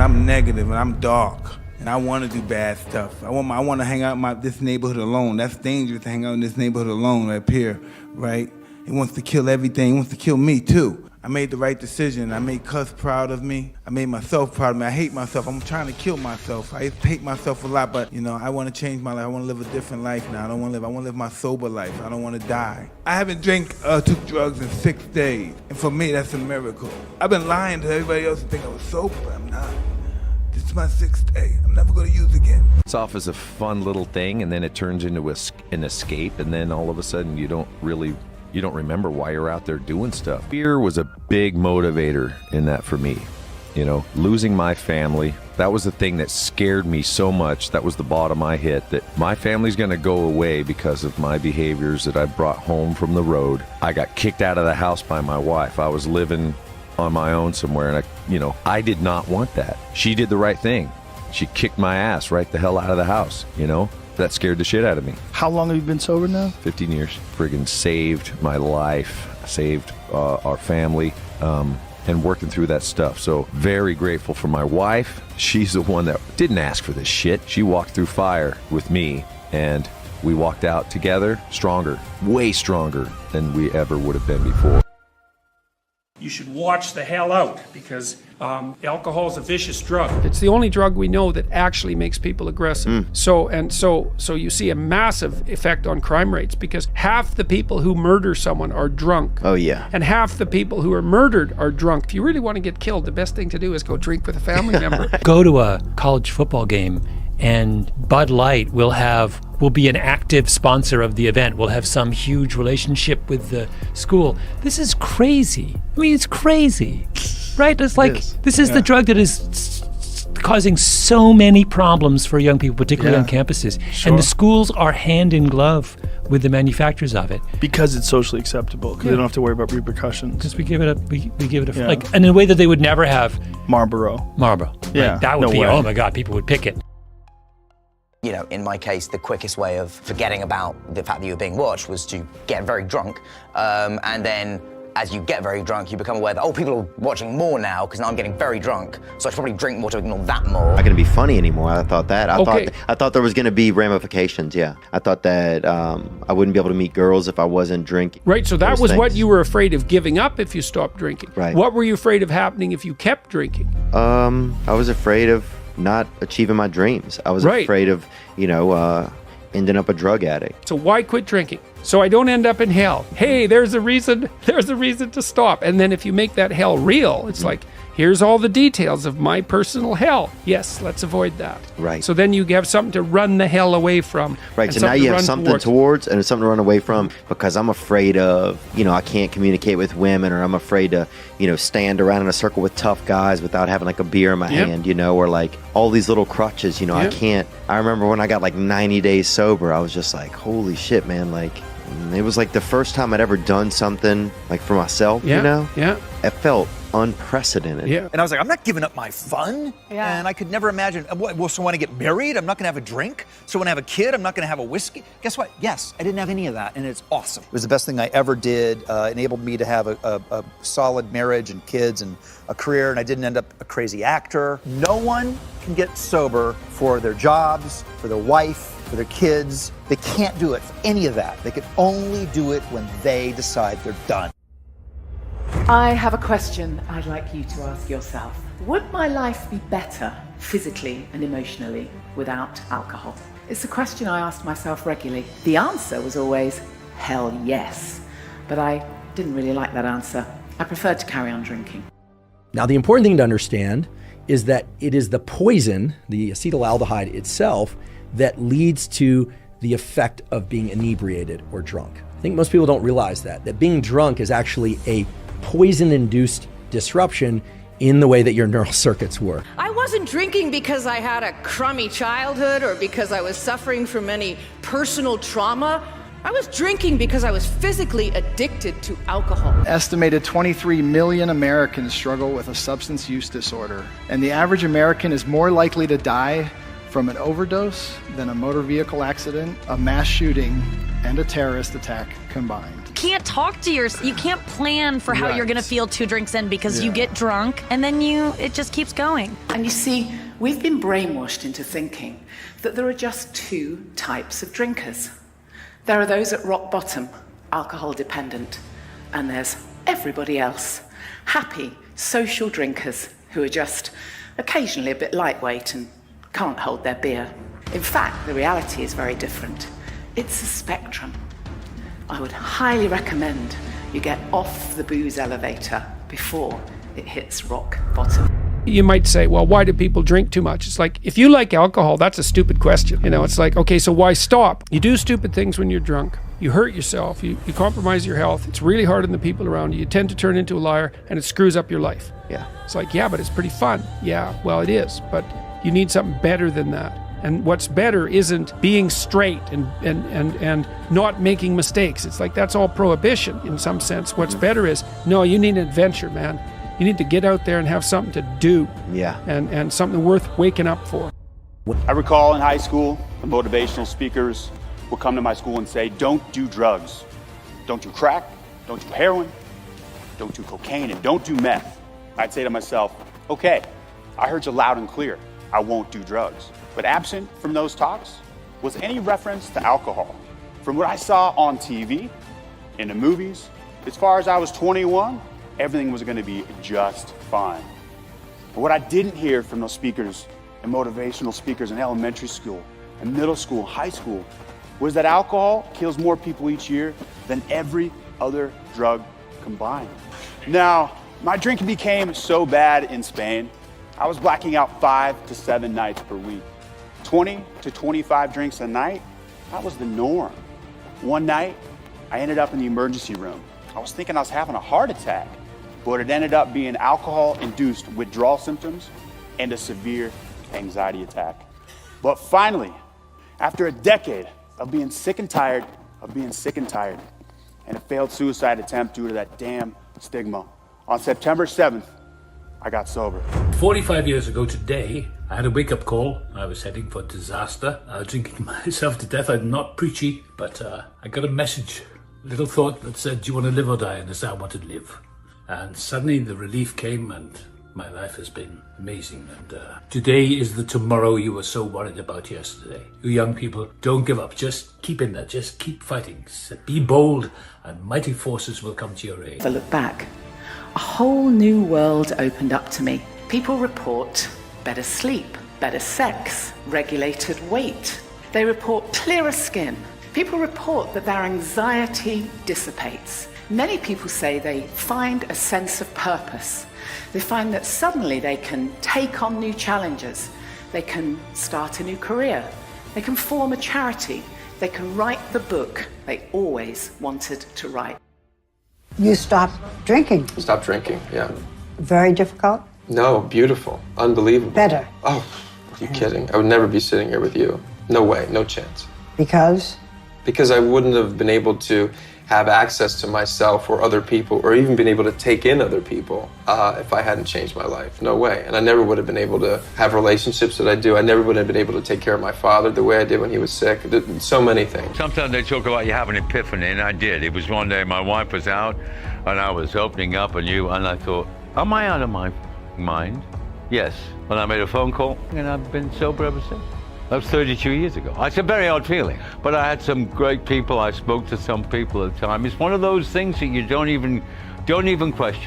I'm negative and I'm dark and I want to do bad stuff. I want to hang out in this neighborhood alone. That's dangerous to hang out in this neighborhood alone up here, right? It wants to kill everything. It wants to kill me too. I made the right decision. I made Cuz proud of me. I made myself proud of me. I hate myself. I'm trying to kill myself. I used to hate myself a lot, but I want to change my life. I want to live a different life now. I want to live my sober life. I don't want to die. I haven't took drugs in 6 days. And for me, that's a miracle. I've been lying to everybody else and think I was sober, but I'm not. This is my 6th day. I'm never going to use again. It's off as a fun little thing, and then it turns into an escape, and then all of a sudden you don't remember why you're out there doing stuff. Fear was a big motivator in that for me. Losing my family, that was the thing that scared me so much. That was the bottom I hit, that my family's gonna go away because of my behaviors that I brought home from the road. I got kicked out of the house by my wife. I was living on my own somewhere, and I did not want that. She did the right thing. She kicked my ass right the hell out of the house, That scared the shit out of me. How long have you been sober now? 15 years. Friggin' saved my life, saved our family, and working through that stuff. So very grateful for my wife. She's the one that didn't ask for this shit. She walked through fire with me, and we walked out together stronger, way stronger than we ever would have been before. You should watch the hell out, because alcohol is a vicious drug. It's the only drug we know that actually makes people aggressive. So you see a massive effect on crime rates, because half the people who murder someone are drunk. Oh yeah. And half the people who are murdered are drunk. If you really want to get killed, the best thing to do is go drink with a family member. Go to a college football game, and Bud Light will be an active sponsor of the event. We'll have some huge relationship with the school. This is crazy. I mean, it's crazy, right? It's like, this is the drug that is causing so many problems for young people, particularly on campuses. Sure. And the schools are hand in glove with the manufacturers of it. Because it's socially acceptable, because they don't have to worry about repercussions. Because we give it a like, and in a way that they would never have Marlboro. Yeah. Right? That would be, oh my God, people would pick it. In my case, the quickest way of forgetting about the fact that you were being watched was to get very drunk. And then as you get very drunk, you become aware that, people are watching more now because now I'm getting very drunk. So I should probably drink more to ignore that more. Not going to be funny anymore. I thought that. I thought there was going to be ramifications, yeah. I thought that I wouldn't be able to meet girls if I wasn't drinking. Right, so that was what you were afraid of giving up if you stopped drinking. Right. What were you afraid of happening if you kept drinking? I was afraid of not achieving my dreams. I was afraid of, ending up a drug addict. So why quit drinking? So I don't end up in hell. Hey, there's a reason to stop. And then if you make that hell real, it's like, here's all the details of my personal hell. Yes, let's avoid that. Right. So then you have something to run the hell away from. Right, so now you have something towards and something to run away from, because I'm afraid of, I can't communicate with women, or I'm afraid to, stand around in a circle with tough guys without having like a beer in my hand, or like all these little crutches, I can't. I remember when I got like 90 days sober, I was just like, holy shit, man, like, it was like the first time I'd ever done something like for myself, Yeah. It felt unprecedented. Yeah. And I was like, I'm not giving up my fun. Yeah. And I could never imagine, so when I get married, I'm not going to have a drink. So when I have a kid, I'm not going to have a whiskey. Guess what? Yes, I didn't have any of that, and it's awesome. It was the best thing I ever did. Enabled me to have a solid marriage and kids and a career, and I didn't end up a crazy actor. No one can get sober for their jobs, for their wife, for their kids. They can't do it for any of that. They can only do it when they decide they're done. I have a question I'd like you to ask yourself. Would my life be better physically and emotionally without alcohol? It's a question I asked myself regularly. The answer was always, hell yes. But I didn't really like that answer. I preferred to carry on drinking. Now, the important thing to understand is that it is the poison, the acetaldehyde itself, that leads to the effect of being inebriated or drunk. I think most people don't realize that being drunk is actually a poison-induced disruption in the way that your neural circuits work. I wasn't drinking because I had a crummy childhood or because I was suffering from any personal trauma. I was drinking because I was physically addicted to alcohol. Estimated 23 million Americans struggle with a substance use disorder, and the average American is more likely to die from an overdose than a motor vehicle accident, a mass shooting, and a terrorist attack combined. can't talk to you can't plan for how Right. you're going to feel 2 drinks in because you get drunk and then it just keeps going. And you see, we've been brainwashed into thinking that there are just 2 types of drinkers. There are those at rock bottom, alcohol dependent, and there's everybody else, happy, social drinkers who are just occasionally a bit lightweight and can't hold their beer. In fact, the reality is very different. It's a spectrum. I would highly recommend you get off the booze elevator before it hits rock bottom. You might say, well, why do people drink too much? It's like, if you like alcohol, that's a stupid question. You know, it's like, okay, so why stop? You do stupid things when you're drunk. You hurt yourself. You compromise your health. It's really hard on the people around you. You tend to turn into a liar, and it screws up your life. Yeah. It's like, yeah, but it's pretty fun. Yeah, well, it is, but you need something better than that. And what's better isn't being straight and not making mistakes. It's like, that's all prohibition in some sense. What's better is, no, you need an adventure, man. You need to get out there and have something to do. Yeah. And something worth waking up for. I recall in high school, the motivational speakers would come to my school and say, don't do drugs. Don't do crack, don't do heroin, don't do cocaine, and don't do meth. I'd say to myself, okay, I heard you loud and clear. I won't do drugs. But absent from those talks was any reference to alcohol. From what I saw on TV, in the movies, as far as I was 21, everything was going to be just fine. But what I didn't hear from those speakers and motivational speakers in elementary school and middle school, high school, was that alcohol kills more people each year than every other drug combined. Now, my drinking became so bad in Spain, I was blacking out 5 to 7 nights per week. 20 to 25 drinks a night, that was the norm. One night, I ended up in the emergency room. I was thinking I was having a heart attack, but it ended up being alcohol-induced withdrawal symptoms and a severe anxiety attack. But finally, after a decade of being sick and tired of being sick and tired, and a failed suicide attempt due to that damn stigma, on September 7th, I got sober. 45 years ago today, I had a wake-up call. I was heading for disaster. I was drinking myself to death. I'm not preachy, but I got a message, a little thought that said, do you want to live or die? And I said, I want to live. And suddenly the relief came, and my life has been amazing. And today is the tomorrow you were so worried about yesterday. You young people, don't give up. Just keep in there. Just keep fighting. Be bold, and mighty forces will come to your aid. If I look back, a whole new world opened up to me. People report better sleep, better sex, regulated weight. They report clearer skin. People report that their anxiety dissipates. Many people say they find a sense of purpose. They find that suddenly they can take on new challenges. They can start a new career. They can form a charity. They can write the book they always wanted to write. You stopped drinking. Stop drinking, yeah. Very difficult? No, beautiful, unbelievable. Better. Oh, are you kidding? I would never be sitting here with you. No way, no chance. Because? Because I wouldn't have been able to have access to myself or other people, or even been able to take in other people if I hadn't changed my life. No way. And I never would have been able to have relationships that I do. I never would have been able to take care of my father the way I did when he was sick. So many things. Sometimes they talk about you have an epiphany, and I did. It was one day my wife was out, and I was opening up and I thought, am I out of my mind? Yes. When I made a phone call, and I've been sober ever since. That was 32 years ago. It's a very odd feeling. But I had some great people. I spoke to some people at the time. It's one of those things that you don't even question.